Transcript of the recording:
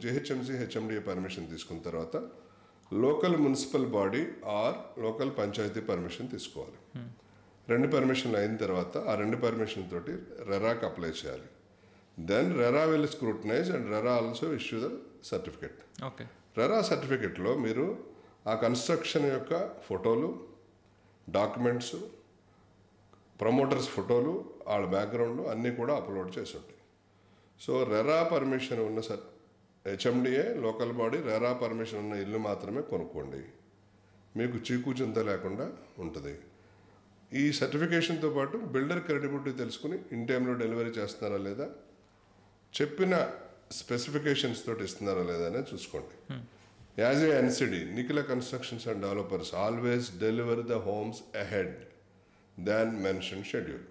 GHMC HMDA permission తీసుకున్న తర్వాత local municipal body or local panchayat permission తీసుకోవాలి. 2 పర్మిషన్లు అయిన తర్వాత ఆ 2 పర్మిషన్ తోటి రెరాకి అప్లై చేయాలి. Then RERA will scrutinise and RERA also issue the certificate. RERA సర్టిఫికెట్లో మీరు ఆ కన్స్ట్రక్షన్ యొక్క ఫోటోలు, డాక్యుమెంట్స్, ప్రమోటర్స్ ఫోటోలు, వాళ్ళ బ్యాక్గ్రౌండ్ అన్నీ కూడా అప్లోడ్ చేసి ఉంటాయి. సో రెరా పర్మిషన్ ఉన్న HMDA local body RERA permission ఉన్న ఇల్లు మాత్రమే కొనుక్కోండి. మీకు చీకు చింత లేకుండా ఉంటుంది. ఈ సర్టిఫికేషన్తో పాటు బిల్డర్ క్రెడిబిలిటీ తెలుసుకుని ఇన్ టైంలో డెలివరీ చేస్తున్నారా లేదా, చెప్పిన స్పెసిఫికేషన్స్ తోటి ఇస్తున్నారా లేదా అనేది చూసుకోండి. As a NCD Nikhila constructions and developers always deliver the homes ahead than mention schedule.